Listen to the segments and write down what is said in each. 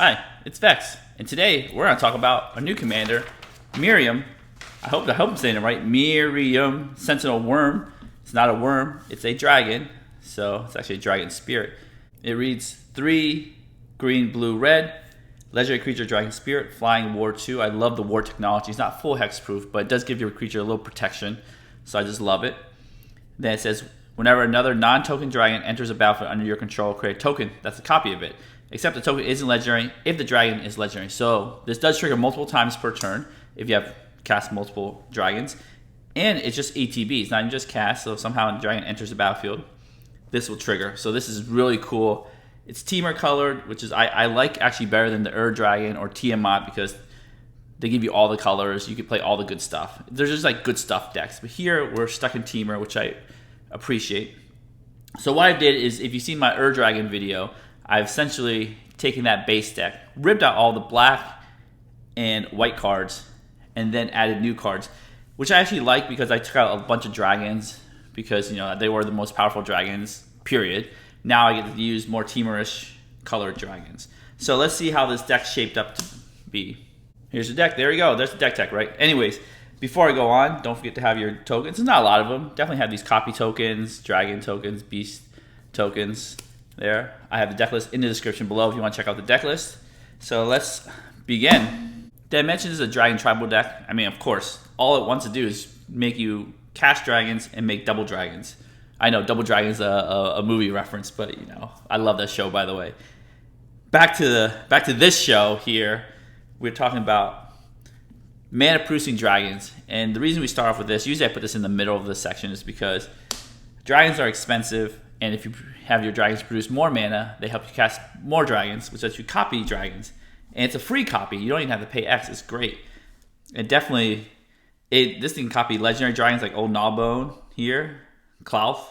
Hi, it's Vex, and today we're going to talk about a new commander, Miirym. I hope I'm saying it right. Miirym, Sentinel Wyrm. It's not a worm, it's a dragon. So it's actually a dragon spirit. It reads 3 green, blue, red. Legendary creature, dragon spirit, flying, war 2. I love the war technology. It's not full hexproof, but it does give your creature a little protection. So I just love it. Then it says, whenever another non-token dragon enters a battlefield under your control, create a token that's a copy of it. Except the token isn't legendary if the dragon is legendary. So this does trigger multiple times per turn if you have cast multiple dragons. And it's just ETB. It's not even just cast. So somehow the dragon enters the battlefield, this will trigger. So this is really cool. It's Temur colored, which is I like actually better than the Dragon or Tiamat because they give you all the colors. You can play all the good stuff. There's just like good stuff decks. But here we're stuck in Temur, which I appreciate. So what I did is, if you've seen my Dragon video, I've essentially taken that base deck, ripped out all the black and white cards, and then added new cards, which I actually like because I took out a bunch of dragons because, you know, they were the most powerful dragons, period. Now I get to use more Temurish colored dragons. So let's see how this deck shaped up to be. Here's the deck. There you go. There's the deck tech, right? Anyways, before I go on, don't forget to have your tokens. There's not a lot of them. Definitely have these copy tokens, dragon tokens, beast tokens. There, I have the deck list in the description below if you want to check out the deck list. So let's begin. Dimensions is a dragon tribal deck. I mean, of course, all it wants to do is make you cast dragons and make double dragons. I know double dragons a movie reference, but you know, I love that show, by the way. Back to this show here. We're talking about mana producing dragons, and the reason we start off with this, usually I put this in the middle of this section, is because dragons are expensive. And if you have your dragons produce more mana, they help you cast more dragons, which lets you copy dragons. And it's a free copy. You don't even have to pay X. It's great. And definitely, this thing can copy legendary dragons like Old Gnawbone here, Klauth.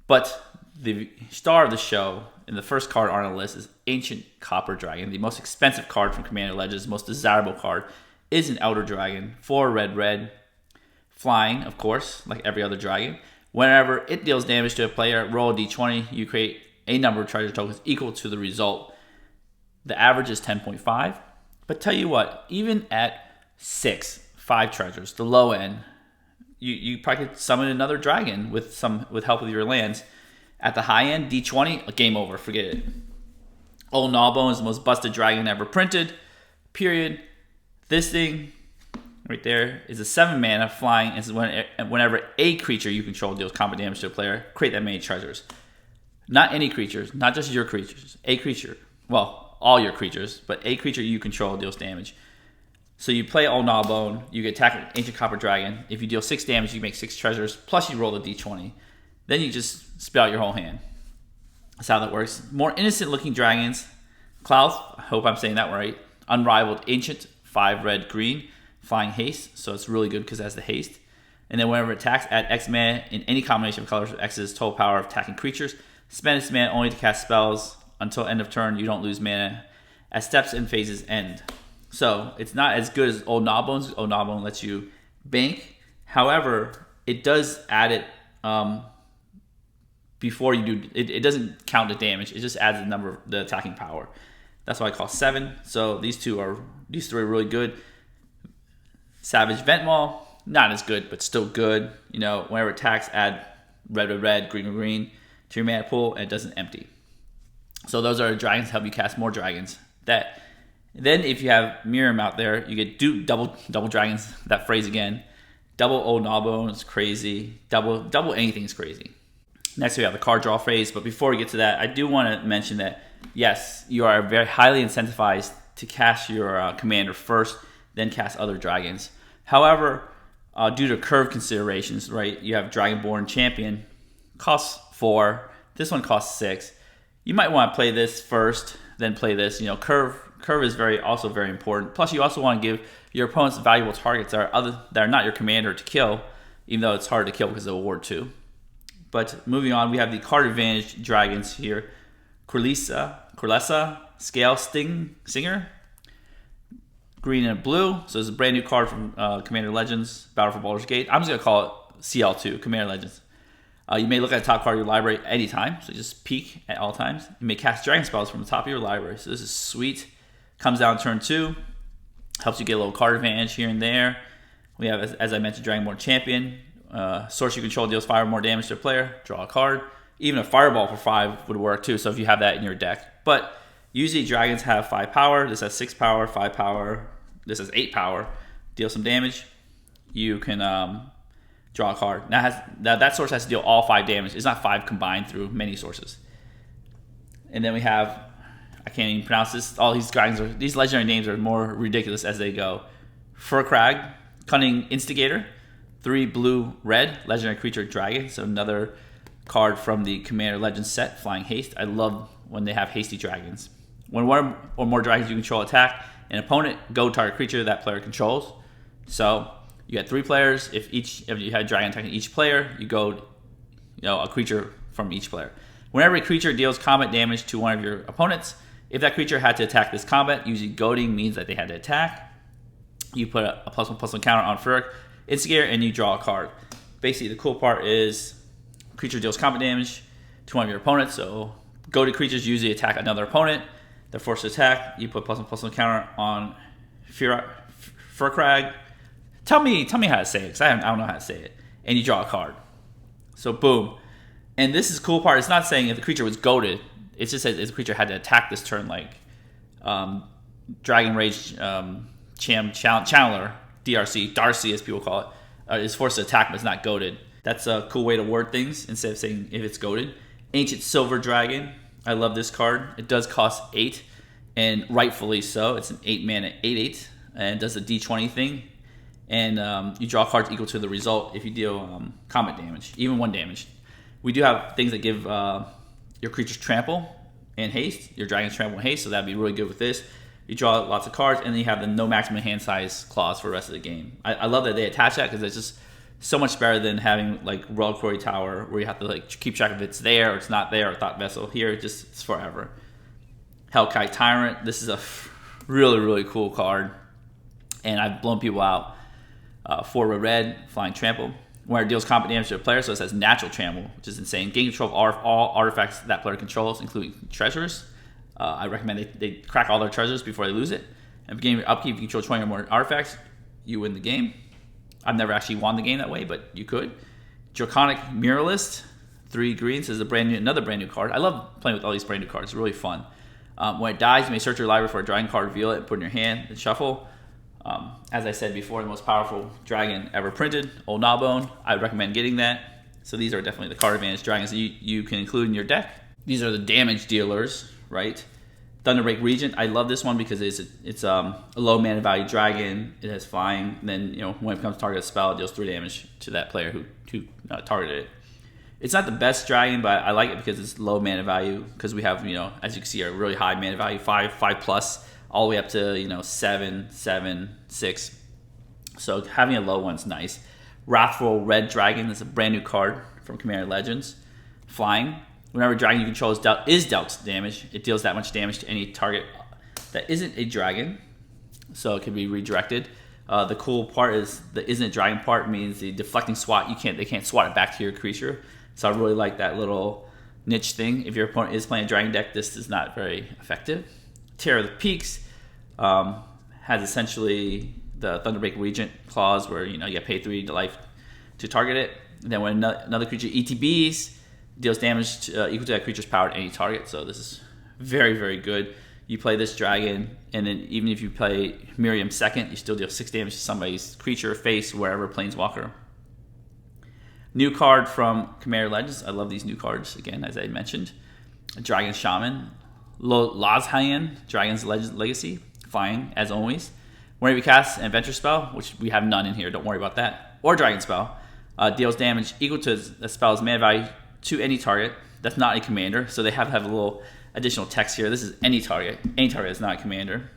But the star of the show, and the first card on our list, is Ancient Copper Dragon. The most expensive card from Commander Legends, most desirable card, is an Elder Dragon. 4 red, flying, of course, like every other dragon. Whenever it deals damage to a player, roll a d20. You create a number of treasure tokens equal to the result. The average is 10.5. But tell you what, even at 5 treasures, the low end, you probably could summon another dragon with help of your lands. At the high end, d20, game over, forget it. Old Gnawbone is the most busted dragon ever printed, period. This thing right there is a 7 mana flying, and whenever a creature you control deals combat damage to a player, create that many treasures. Not any creatures, not just your creatures. A creature, well, all your creatures, but a creature you control deals damage. So you play Old Gnawbone, you can attack an Ancient Copper Dragon. If you deal 6 damage, you make 6 treasures, plus you roll a d20. Then you just spell out your whole hand. That's how that works. More innocent looking dragons. Klauth, I hope I'm saying that right. Unrivaled Ancient, 5 red, green. Flying haste, so it's really good because it has the haste. And then whenever it attacks, add X mana in any combination of colors with X's total power of attacking creatures. Spend its mana only to cast spells. Until end of turn, you don't lose mana as steps and phases end. So it's not as good as Old Gnawbone's. Old Gnawbone lets you bank. However, it does add it before you do. It doesn't count the damage. It just adds the number of the attacking power. That's why I call 7. So these three are really good. Savage Ventmaw, not as good, but still good. You know, whenever it attacks, add red, green to your mana pool, and it doesn't empty. So those are dragons to help you cast more dragons. Then if you have Miirym out there, you get double dragons. That phrase again. Double Old Gnawbone is crazy. Double anything is crazy. Next we have the card draw phase. But before we get to that, I do want to mention that yes, you are very highly incentivized to cast your commander first, then cast other dragons. However, due to curve considerations, right, you have Dragonborn Champion, costs 4. This one costs 6. You might want to play this first, then play this. You know, curve is also very important. Plus, you also want to give your opponents valuable targets that are not your commander to kill, even though it's hard to kill because of Ward 2. But moving on, we have the card advantage dragons here. Corlessa, Scale Singer. Green and blue, so it's a brand new card from Commander Legends, Battle for Baldur's Gate. I'm just going to call it CL2, Commander Legends. You may look at the top card of your library anytime, so just peek at all times. You may cast dragon spells from the top of your library, so this is sweet. Comes down turn 2. Helps you get a little card advantage here and there. We have, as I mentioned, Dragonborn Champion. Source you control deals 5 or more damage to a player. Draw a card. Even a Fireball for 5 would work too, so if you have that in your deck. But usually dragons have 5 power. This has 6 power, 5 power. This has 8 power. Deal some damage. You can draw a card. Now that source has to deal all 5 damage. It's not 5 combined through many sources. And then we have, I can't even pronounce this. All these dragons these legendary names are more ridiculous as they go. Furkrag, Cunning Instigator, 3 blue red legendary creature dragon. So another card from the Commander Legends set, Flying Haste. I love when they have hasty dragons. When one or more dragons you control attack an opponent, go target creature that player controls. So you got 3 players. If you had a dragon attacking each player, you go, a creature from each player. Whenever a creature deals combat damage to one of your opponents, if that creature had to attack this combat, usually goading means that they had to attack. You put a +1/+1 counter on Furk Instigator and you draw a card. Basically, the cool part is creature deals combat damage to one of your opponents. So goaded creatures usually attack another opponent. They're forced to attack. You put +1/+1 counter on Furkrag. Tell me how to say it, because I don't know how to say it. And you draw a card. So boom. And this is the cool part. It's not saying if the creature was goaded. It just says if the creature had to attack this turn, like Dragon Rage Channeler, DRC, Darcy as people call it, is forced to attack but it's not goaded. That's a cool way to word things instead of saying if it's goaded. Ancient Silver Dragon. I love this card. It does cost 8, and rightfully so. It's an 8 mana 8/8 and does the D20 thing. And you draw cards equal to the result if you deal combat damage, even 1 damage. We do have things that give your creatures trample and haste, your dragons trample and haste, so that'd be really good with this. You draw lots of cards, and then you have the no maximum hand size clause for the rest of the game. I love that they attach that because it's just so much better than having like Royal Quarry Tower where you have to like keep track if it's there or it's not there, or Thought Vessel. Here, it's forever. Kite Tyrant. This is a really cool card, and I've blown people out. 4 red, flying trample. Where it deals combat damage to a player, so it says natural trample, which is insane. Gain control of all artifacts that player controls, including treasures. I recommend they crack all their treasures before they lose it. And beginning your upkeep, if you control 20 or more artifacts, you win the game. I've never actually won the game that way, but you could. Draconic Muralist, 3 greens, is another brand new card. I love playing with all these brand new cards. It's really fun. When it dies, you may search your library for a dragon card, reveal it, and put it in your hand, and shuffle. As I said before, the most powerful dragon ever printed, Old Gnawbone. I would recommend getting that. So these are definitely the card advantage dragons that you can include in your deck. These are the damage dealers, right? Thunderbreak Regent. I love this one because it's a low mana value dragon. It has flying. And then when it becomes target spell, it deals 3 damage to that player who targeted it. It's not the best dragon, but I like it because it's low mana value. Because we have as you can see, a really high mana value, 5+. All the way up to 7, 6. So having a low one's nice. Wrathful Red Dragon is a brand new card from Commander Legends. Flying. Whenever a dragon you control is dealt damage, it deals that much damage to any target that isn't a dragon. So it can be redirected. The cool part is the isn't a dragon part means the deflecting swat. They can't swat it back to your creature. So I really like that little niche thing. If your opponent is playing a dragon deck, this is not very effective. Terror of the Peaks has essentially the Thunderbreak Regent clause where you get paid 3 to life to target it. And then when another creature ETBs, deals damage equal to that creature's power to any target. So this is very good. You play this dragon, and then even if you play Miirym second, you still deal 6 damage to somebody's creature, face, wherever, planeswalker. New card from Commander Legends. I love these new cards again, as I mentioned. Dragon Shaman. Lazhayan, Dragon's Legacy, flying as always. Whenever you cast an adventure spell, which we have none in here, don't worry about that, or dragon spell, deals damage equal to the spell's mana value to any target. That's not a commander, so they have a little additional text here. This is any target. Any target is not a commander.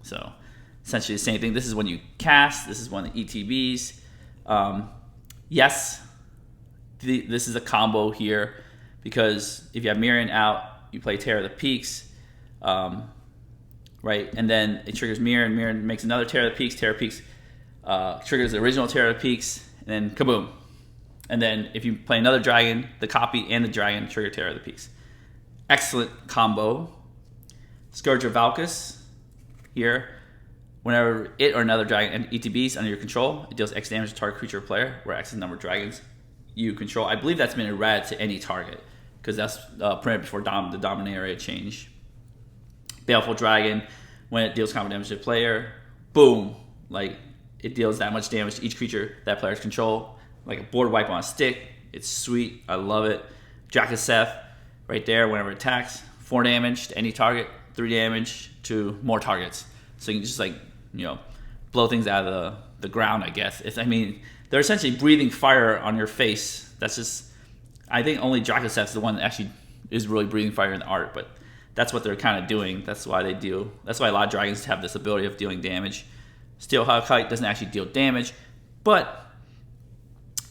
So essentially the same thing. This is when you cast. This is when the ETBs. Yes, this is a combo here because if you have Miirym out, you play Terror of the Peaks, right? And then it triggers Miirym. Miirym makes another Terror of the Peaks. Terror of the Peaks triggers the original Terror of the Peaks, and then kaboom. And then if you play another dragon, the copy and the dragon trigger Terror of the Peaks. Excellent combo. Scourge of Valkus here. Whenever it or another dragon ETBs under your control, it deals X damage to target creature or player, where X is the number of dragons you control. I believe that's been added to any target, because that's printed before the dominant area change. Baleful Dragon, when it deals combat damage to the player, boom, like it deals that much damage to each creature that players control, like a board wipe on a stick. It's sweet, I love it. Drakaseth, right there, whenever it attacks, 4 damage to any target, 3 damage to more targets. So you can just, like, you know, blow things out of the ground, I guess. I mean, they're essentially breathing fire on your face. That's just, I think only Drakaseth is the one that actually is really breathing fire in the art, but that's what they're kind of doing. That's why they do. That's why a lot of dragons have this ability of dealing damage. Steelhawk Kite doesn't actually deal damage, but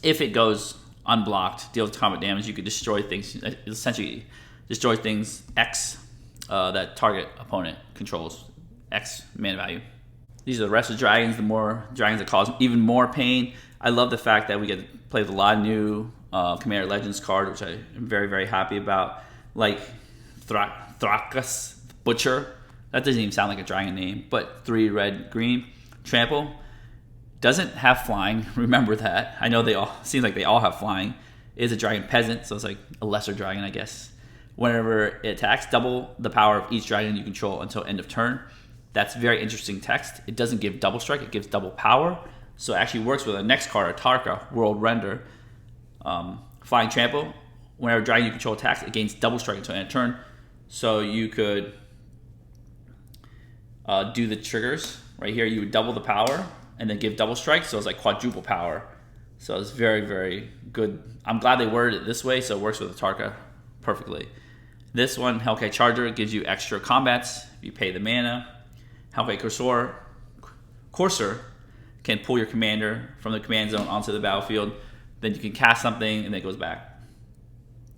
if it goes unblocked, deals combat damage, you could destroy things. Essentially, destroy things X that target opponent controls. X mana value. These are the rest of the dragons. The more dragons that cause even more pain. I love the fact that we get to play with a lot of new Commander Legends card, which I am very, very happy about. Like Thrakus Butcher. That doesn't even sound like a dragon name, but 3 red, green. Trample doesn't have flying. Remember that. I know they all seems like they all have flying. It is a dragon peasant, so it's like a lesser dragon, I guess. Whenever it attacks, double the power of each dragon you control until end of turn. That's very interesting text. It doesn't give double strike, it gives double power. So it actually works with the next card, Tarka, World Render. Flying Trample, whenever dragon you control attacks, it gains double strike until end of turn. So you could do the triggers. Right here, you would double the power and then give double strike, so it's like quadruple power. So it's very, very good. I'm glad they worded it this way, so it works with the Tarka perfectly. This one, Hellkite Charger, gives you extra combats if you pay the mana. Hellkite Courser can pull your commander from the command zone onto the battlefield. Then you can cast something and then it goes back.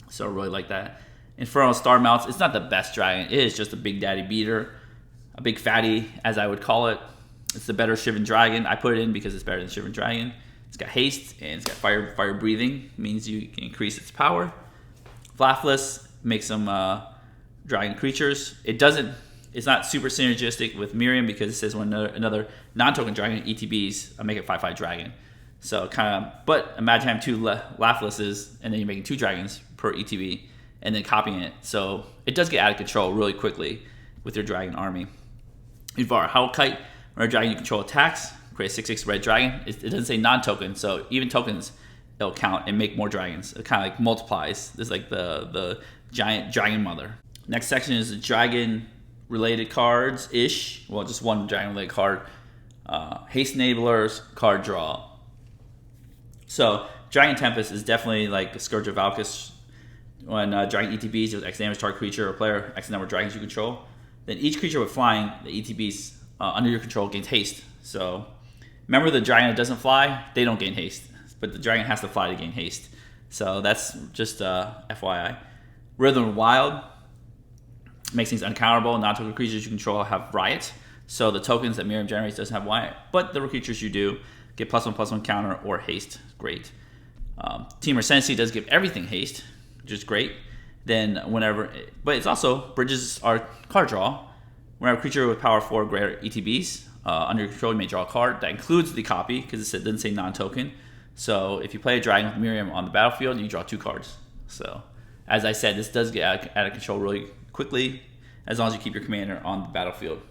So I really like that. Infernal Starmounts, it's not the best dragon. It is just a big daddy beater. A big fatty, as I would call it. It's the better Shivan Dragon. I put it in because it's better than Shivan Dragon. It's got haste and it's got fire breathing. Means you can increase its power. Flatfless makes some dragon creatures. It's not super synergistic with Miirym because it says when another non-token dragon ETBs, I make it 5/5 dragon. So kind of, but imagine having 2 Laughlesses and then you're making 2 dragons per ETB and then copying it. So it does get out of control really quickly with your dragon army. Udvar Hellkite, when a dragon you control attacks, create a 6/6 red dragon. It doesn't say non-token, so even tokens it'll count and make more dragons. It kind of like multiplies. This is like the giant dragon mother. Next section is the dragon related cards ish. Well, just one dragon related card. Haste enablers, card draw. So Dragon Tempest is definitely like the Scourge of Valkus. When dragon ETBs deals X damage to target creature or player, X number of dragons you control. Then each creature with flying, the ETBs under your control gains haste. So remember the dragon that doesn't fly, they don't gain haste. But the dragon has to fly to gain haste. So that's just FYI. Rhythm of Wild makes things uncounterable. Non-token creatures you control have Riot. So the tokens that Miirym generates doesn't have Riot. But the creatures you do get +1/+1 counter or haste. Great. Temur Sensi does give everything haste, which is great. Then but it's also bridges our card draw. Whenever a creature with power 4 or greater ETBs under your control, you may draw a card. That includes the copy because it doesn't say non-token. So if you play a dragon with Miirym on the battlefield, you draw 2 cards. So as I said, this does get out of control really quickly as long as you keep your commander on the battlefield.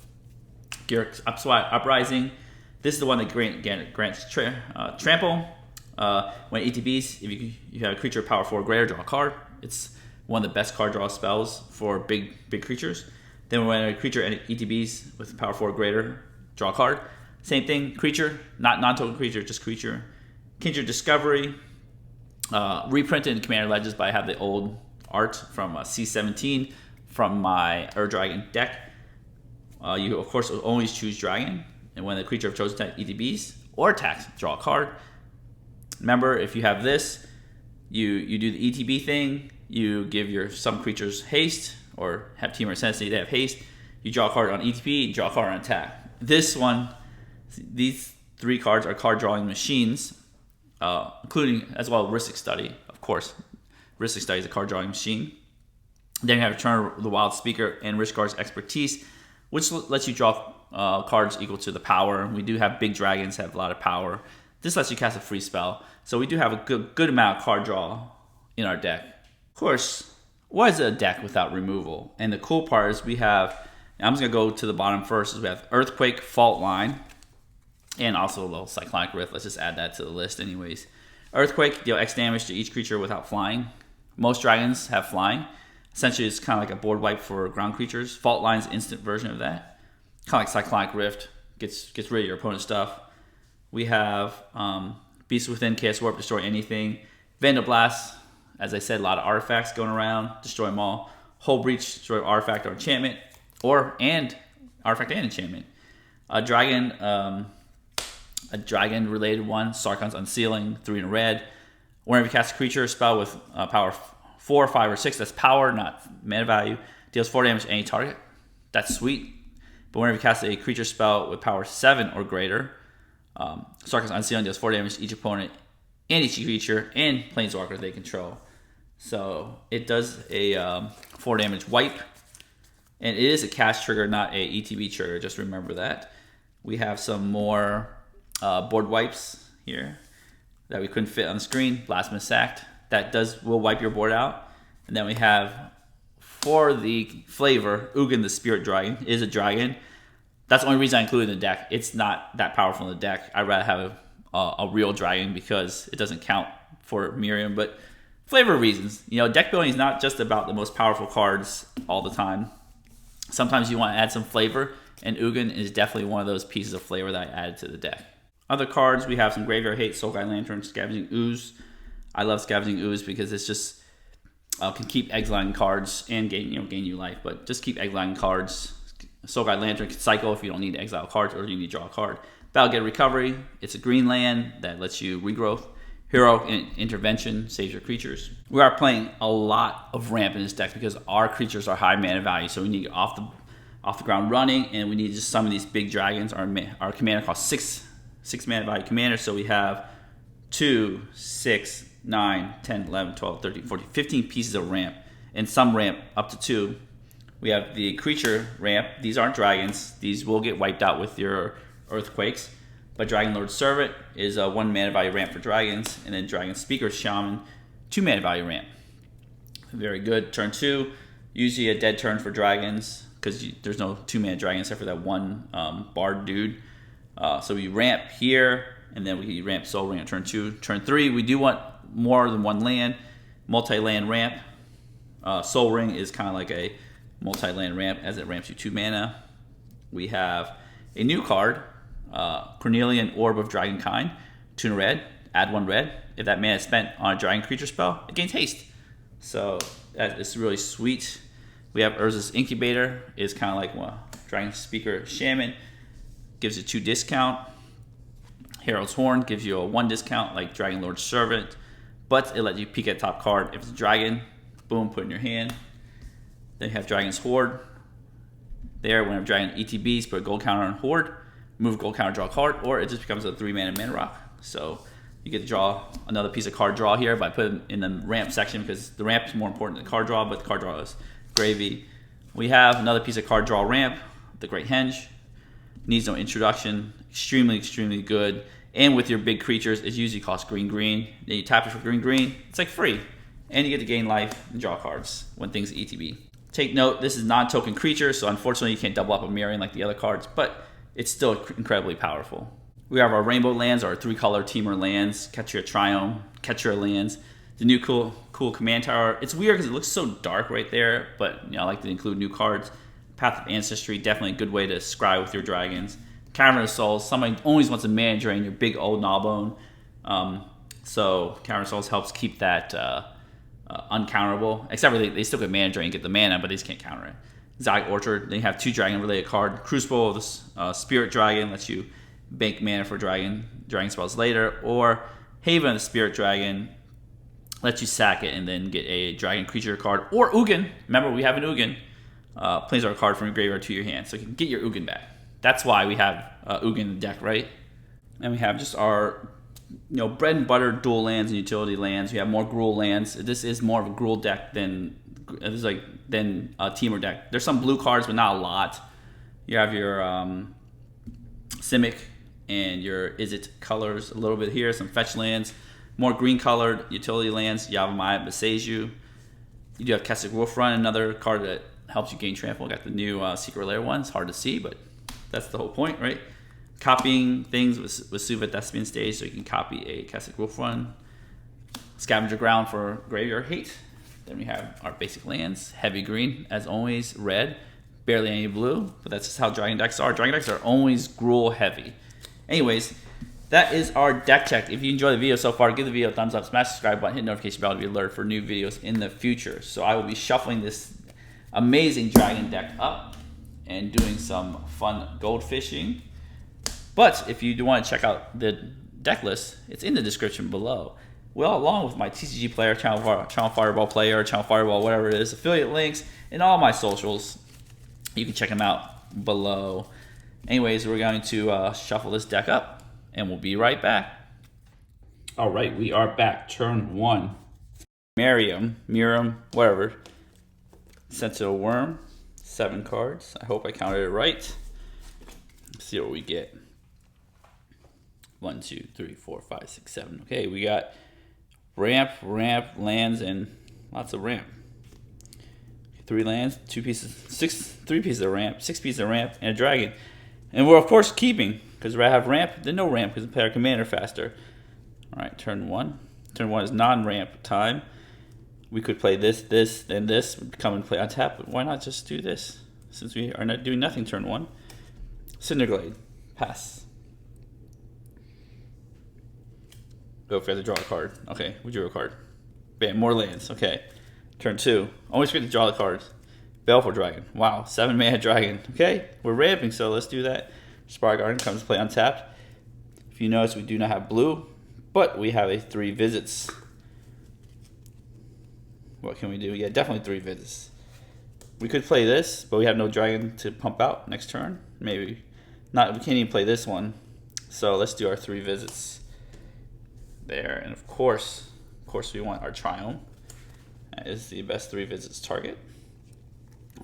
Garruk's Uprising. This is the one that grants trample. When ETBs, if you have a creature of power 4 or greater, draw a card. It's one of the best card draw spells for big creatures. Then when a creature and ETBs with power 4 or greater, draw a card. Same thing, creature, not non-token creature, just creature. Kindred Discovery, reprinted in Commander Legends, but I have the old art from C17 from my Dragon deck. You, of course, will always choose Dragon, and when the creature of chosen type ETBs or attacks, draw a card. Remember, if you have this, you do the ETB thing, you give some creatures haste, or have Temur Sensi, they have haste, you draw a card on ETB, you draw a card on attack. This one, these 3 cards are card drawing machines, including as well Ristic Study, of course. Ristic Study is a card drawing machine. Then you have Return of the Wild Speaker and Rishgar's Expertise, which lets you draw cards equal to the power. We do have big dragons have a lot of power. This lets you cast a free spell. So we do have a good amount of card draw in our deck. Of course, what is a deck without removal? And the cool part is we have, I'm just going to go to the bottom first, is we have Earthquake, Fault Line, and also a little Cyclonic Rift. Let's just add that to the list anyways. Earthquake, deal X damage to each creature without flying. Most dragons have flying. Essentially, it's kind of like a board wipe for ground creatures. Fault Line's instant version of that. Kind of like Cyclonic Rift. Gets rid of your opponent's stuff. We have Beast Within, Chaos Warp, destroy anything. Vandal Blast, as I said, a lot of artifacts going around. Destroy them all. Hull Breach, destroy artifact or enchantment. And artifact and enchantment. A dragon related one, Sarkhan's Unsealing, 3 in a red. Whenever you cast a creature spell with power 4, 5, or 6, that's power, not mana value, deals 4 damage to any target. That's sweet. But whenever you cast a creature spell with power 7 or greater, Sarkhan's Unsealing deals 4 damage to each opponent and each creature and planeswalker they control. So it does a 4 damage wipe. And it is a cast trigger, not a ETB trigger. Just remember that. We have some more board wipes here that we couldn't fit on the screen. Blasphemous Act. That will wipe your board out. And then we have, for the flavor, Ugin the Spirit Dragon. It is a dragon. That's the only reason I included it in the deck. It's not that powerful in the deck. I'd rather have a real dragon because it doesn't count for Miirym. But flavor reasons. Deck building is not just about the most powerful cards all the time. Sometimes you want to add some flavor, and Ugin is definitely one of those pieces of flavor that I added to the deck. Other cards, we have some Graveyard Hate, Soulguide Lantern, Scavenging Ooze. I love Scavenging Ooze because it's just can keep exiling cards and gain you life, but just keep exiling cards. Soulguide Lantern can cycle if you don't need to exile cards or you need to draw a card. Battlegate Recovery, it's a green land that lets you regrowth. Hero Intervention saves your creatures. We are playing a lot of ramp in this deck because our creatures are high mana value, so we need to get off the ground running, and we need to just summon these big dragons. Our commander costs 6 mana value commander, so we have 2, 6, 9, 10, 11, 12, 13, 14, 15 pieces of ramp, and some ramp up to 2. We have the creature ramp. These aren't dragons. These will get wiped out with your earthquakes. But Dragon Lord Servant is a 1 mana value ramp for dragons, and then Dragon Speaker Shaman, 2 mana value ramp. Very good. Turn 2, usually a dead turn for dragons because there's no 2 mana dragon except for that one bard dude. So we ramp here, and then we ramp Soul Ring on turn 2. Turn 3, we do want more than 1 land, multi-land ramp. Soul Ring is kind of like a multi-land ramp as it ramps you 2 mana. We have a new card, Cornelian Orb of Dragonkind, 2 in red, add 1 red. If that mana is spent on a dragon creature spell, it gains haste. So that is really sweet. We have Urza's Incubator, is kind of like Dragon Speaker Shaman, gives you 2 discount. Herald's Horn gives you a 1 discount like Dragon Lord Servant, but it lets you peek at top card. If it's a dragon, boom, put it in your hand. Then you have Dragon's Horde. There, whenever Dragon ETBs, put a gold counter on Horde, move gold counter, draw a card, or it just becomes a 3 mana rock. So you get to draw another piece of card draw here by putting in the ramp section because the ramp is more important than the card draw, but the card draw is gravy. We have another piece of card draw ramp, the Great Henge. Needs no introduction, extremely good. And with your big creatures, it usually costs green. Then you tap it for green. It's like free. And you get to gain life and draw cards when things ETB. Take note, this is non-token creature, so unfortunately you can't double up a Miirym like the other cards, but it's still incredibly powerful. We have our rainbow lands, our 3-color teamer lands, Catcher Triome, Catcher lands. The new cool command tower. It's weird because it looks so dark right there, but I like to include new cards. Path of Ancestry, definitely a good way to scry with your dragons. Cavern of Souls, somebody always wants a mana drain, your big old gnawbone. So Cavern of Souls helps keep that uncounterable. Except for they still get mana drain, get the mana, but they just can't counter it. Zag Orchard, they have 2 dragon-related cards. Crucible of the Spirit Dragon lets you bank mana for dragon spells later. Or Haven of the Spirit Dragon lets you sack it and then get a dragon creature card. Or Ugin. Remember, we have an Ugin. Plays our card from your graveyard to your hand, so you can get your Ugin back. That's why we have Ugin in the deck, right? And we have just our bread and butter dual lands and utility lands. We have more Gruul lands. This is more of a Gruul deck than there's like then a teamer deck. There's some blue cards, but not a lot. You have your Simic and your Izzet colors a little bit here. Some fetch lands, more green colored utility lands. Yavimaya, Beseju. You do have Keswick Wolf Run, another card that helps you gain trample. Got the new Secret Lair one. It's hard to see, but that's the whole point, right? Copying things with Suva Thespian Stage, so you can copy a Keswick Wolf Run. Scavenger Ground for Graveyard Hate. Then we have our basic lands. Heavy green, as always. Red. Barely any blue, but that's just how Dragon decks are. Dragon decks are always Gruul heavy. Anyways, that is our deck check. If you enjoyed the video so far, give the video a thumbs up, smash the subscribe button, hit the notification bell to be alerted for new videos in the future. So I will be shuffling this amazing Dragon deck up and doing some fun gold fishing. But if you do want to check out the deck list, it's in the description below. Well, along with my TCG player, Channel Fireball player, Channel Fireball, whatever it is, affiliate links, and all my socials. You can check them out below. Anyways, we're going to shuffle this deck up, and we'll be right back. All right, we are back. Turn 1. Miirym, whatever. Sentinel Wyrm, 7 cards. I hope I counted it right. Let's see what we get. 1, 2, 3, 4, 5, 6, 7. Okay, we got ramp, lands, and lots of ramp. 3 lands, 2 pieces, 3 pieces of ramp, 6 pieces of ramp, and a dragon. And we're of course keeping, because we have ramp, then no ramp, because we play our commander faster. Alright, turn 1. Turn 1 is non-ramp time. We could play this, then this, come and play on tap, but why not just do this? Since we are not doing nothing turn 1. Cinderglade, pass. Oh, forgot to draw a card. Okay, we drew a card. Bam, more lands, okay. Turn 2. Always forget to draw the cards. Wrathful Dragon. Wow, 7-mana dragon. Okay, we're ramping, so let's do that. Spire Garden comes to play untapped. If you notice, we do not have blue, but we have a 3 visits. What can we do? Yeah, definitely 3 visits. We could play this, but we have no dragon to pump out next turn. Maybe not. We can't even play this one. So let's do our 3 visits there. And of course we want our Triumph. That is the best 3 visits target.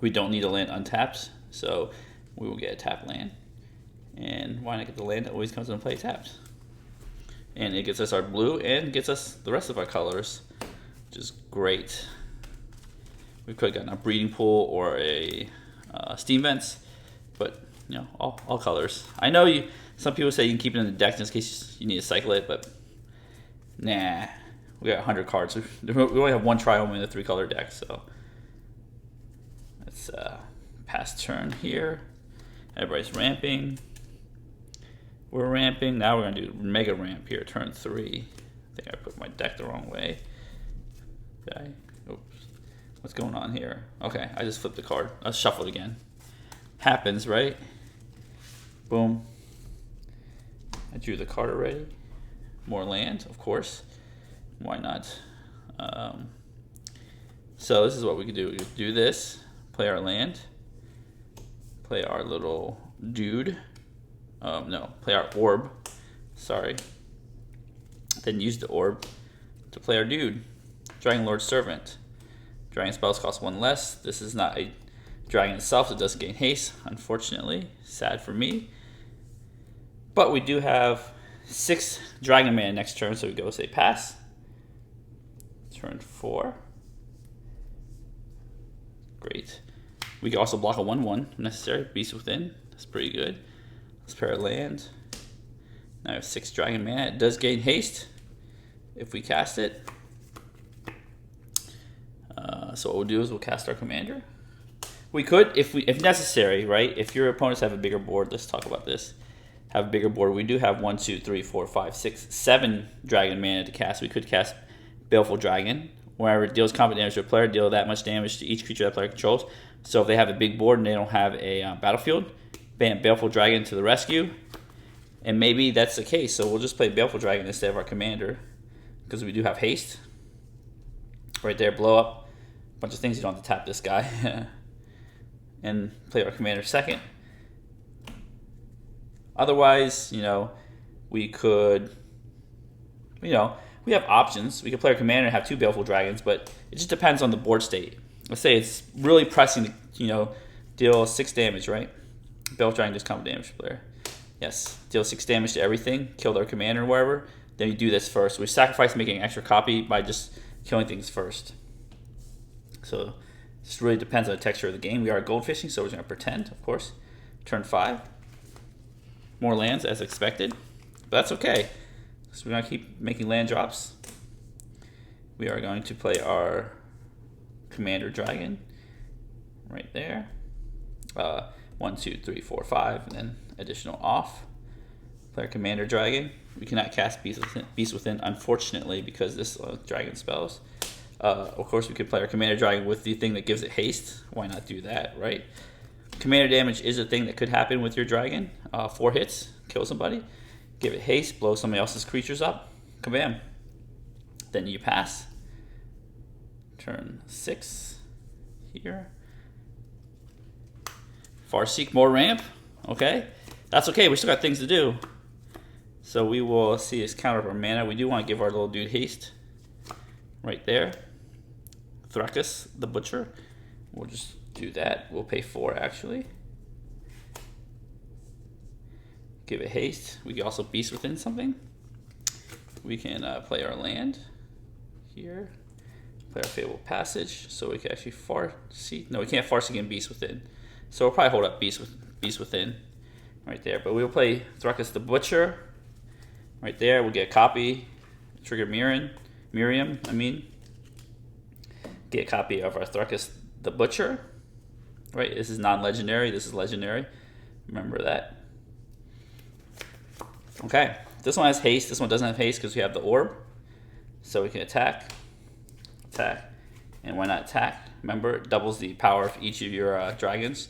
We don't need a land untapped, so we will get a tap land. And why not get the land that always comes into play tapped? And it gets us our blue and gets us the rest of our colors, which is great. We could have gotten a breeding pool or a steam vents, but you know, all colors. I know some people say you can keep it in the deck just in case you need to cycle it, but nah. We got 100 cards. We only have 1 Triumph in the 3-color deck, so let's pass turn here. Everybody's ramping. We're ramping. Now we're gonna do mega ramp here. Turn 3. I think I put my deck the wrong way. Okay. Oops. What's going on here? Okay, I just flipped the card. Let's shuffle it again. Happens, right? Boom. I drew the card already. More land, of course. Why not? So this is what we could do. We could do this, play our land, play our little dude. No, play our orb. Sorry. Then use the orb to play our dude. Dragon Lord Servant. Dragon spells cost 1 less. This is not a dragon itself, so it doesn't gain haste, unfortunately. Sad for me. But we do have 6 dragon mana next turn, so we go say pass. Turn 4. Great. We can also block a 1/1 if necessary. Beast Within. That's pretty good. Let's pair a land. Now we have 6 dragon mana. It does gain haste if we cast it. So what we'll do is we'll cast our commander. We could, if necessary, right? If your opponents have a bigger board, let's talk about this. Have a bigger board. We do have 1, 2, 3, 4, 5, 6, 7 dragon mana to cast. We could cast Baleful Dragon. Whenever it deals combat damage to a player, deal that much damage to each creature that player controls. So if they have a big board and they don't have a battlefield, bam, Baleful Dragon to the rescue. And maybe that's the case. So we'll just play Baleful Dragon instead of our commander, because we do have haste. Right there, blow up a bunch of things. You don't have to tap this guy. And play our commander second. Otherwise, you know, we could, you know, we have options. We could play our commander and have 2 Baleful Dragons, but it just depends on the board state. let's say it's really pressing to, you know, deal 6 damage, right? Belt Dragon just combo damage player. Yes, deal 6 damage to everything, kill their commander or whatever. Then you do this first. We sacrifice making an extra copy by just killing things first. So this really depends on the texture of the game. We are goldfishing, so we're going to pretend, of course. Turn 5. More lands as expected, but that's okay. So we're going to keep making land drops. We are going to play our Commander Dragon right there. 1, 2, 3, 4, 5, and then additional off. Play our Commander Dragon. We cannot cast Beast Within, unfortunately, because this dragon spells. Of course, we could play our Commander Dragon with the thing that gives it haste. Why not do that, right? Commander damage is a thing that could happen with your dragon. 4 hits, kill somebody. Give it haste, blow somebody else's creatures up. Kabam. Then you pass. Turn 6 here. Farseek, more ramp. Okay. That's okay, we still got things to do. So we will see his counter of our mana. We do want to give our little dude haste. Right there. Thrakus, the Butcher. We'll just do that. We'll pay 4 actually. Give it haste. We can also Beast Within something. We can play our land here. Play our Fabled Passage. So we can actually Farseek. No, we can't Farseek and Beast Within. So we'll probably hold up Beast Within right there. But we'll play Thrakus the Butcher right there. We'll get a copy. Trigger Miirym, I mean. Get a copy of our Thrakus the Butcher. Right, this is non-legendary, this is legendary. Remember that. Okay, this one has haste, this one doesn't have haste because we have the orb. So we can attack, and why not attack? Remember, it doubles the power of each of your dragons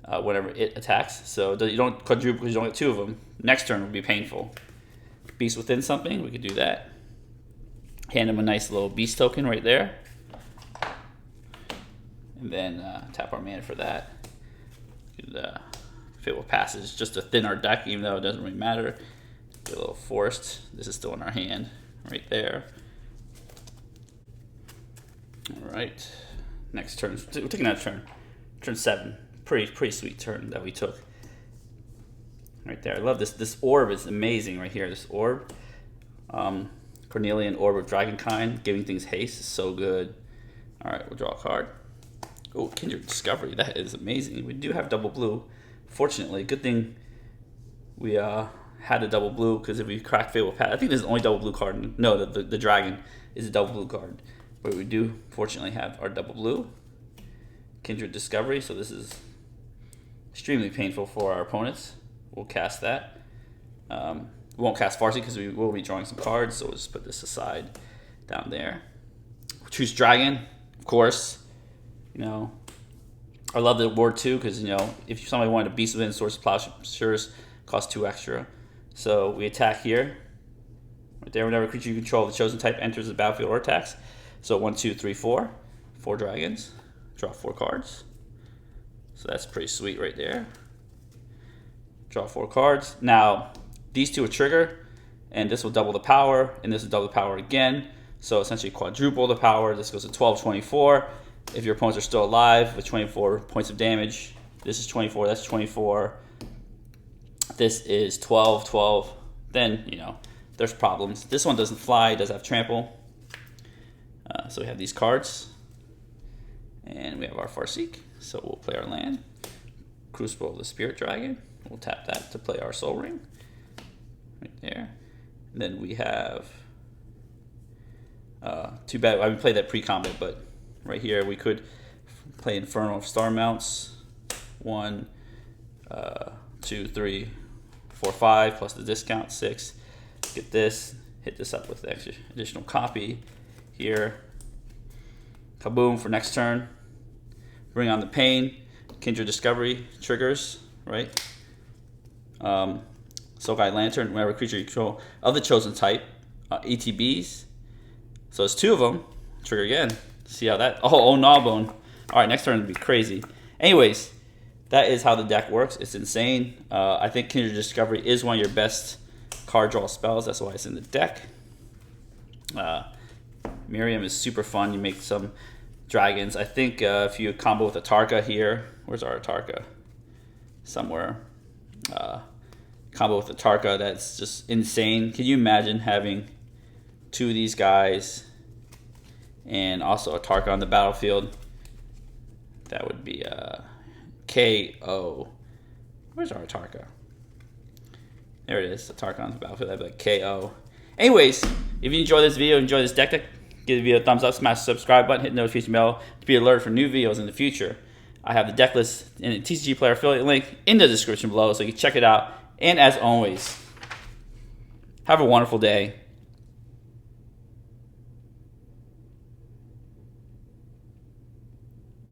whenever it attacks. So you don't quadruple because you don't get 2 of them. Next turn would be painful. Beast Within something, we could do that. Hand him a nice little beast token right there. And then tap our mana for that. Fabled Passage just to thin our deck, even though it doesn't really matter. Get a little forced. This is still in our hand, right there. All right. Next turn. We're taking another turn. Turn 7. Pretty sweet turn that we took. Right there. I love this. This orb is amazing right here. This orb. Cornelian Orb of Dragonkind, giving things haste is so good. All right, we'll draw a card. Oh, Kindred Discovery, that is amazing. We do have double blue. Fortunately, good thing we had a double blue, because if we crack Fabled Passage, I think this is the only double blue card. No, the dragon is a double blue card. But we do fortunately have our double blue. Kindred Discovery, so this is extremely painful for our opponents. We'll cast that. We won't cast Farseek because we will be drawing some cards, so we'll just put this aside down there. We'll choose Dragon, of course. You know, I love the ward too, because, you know, if somebody wanted to Beast Within, Source of Plowshares cost 2 extra. So we attack here. Right there, whenever a creature you control of the chosen type enters the battlefield or attacks. So 1, 2, 3, 4. 4 dragons. Draw 4 cards. So that's pretty sweet right there. Draw 4 cards. Now, these 2 will trigger, and this will double the power, and this will double the power again. So essentially quadruple the power. This goes to 12, 24. If your opponents are still alive with 24 points of damage, this is 24, that's 24. This is 12, 12. Then, you know, there's problems. This one doesn't fly, it does have trample. So we have these cards. And we have our Farseek. So we'll play our land. Crucible of the Spirit Dragon. We'll tap that to play our Soul Ring. Right there. And then we have too bad I would play that pre-combat, but right here we could play Infernal Star Mounts. 1, 2, 3, 4, 5 plus the discount 6. Get this, hit this up with the extra additional copy here. Kaboom for next turn. Bring on the pain. Kindred Discovery triggers, right? Soulguide Lantern, whenever creature you control of the chosen type, ETBs. So it's 2 of them. Trigger again. See how that? Oh, Gnawbone. All right, next turn would be crazy. Anyways, that is how the deck works. It's insane. I think Kindred Discovery is one of your best card draw spells. That's why it's in the deck. Miirym is super fun. You make some dragons. I think if you combo with a Tarka here, where's our Tarka? Somewhere. Combo with a Tarka, that's just insane. Can you imagine having 2 of these guys and also a Tarka on the battlefield? That would be KO. Where's our Tarka? There it is, the Tarka on the battlefield. That'd be like KO. Anyways, if you enjoy this video, enjoy this deck, give the video a thumbs up, smash the subscribe button, hit the notification bell to be alerted for new videos in the future. I have the deck list and a TCG Player affiliate link in the description below, so you can check it out. And as always, have a wonderful day.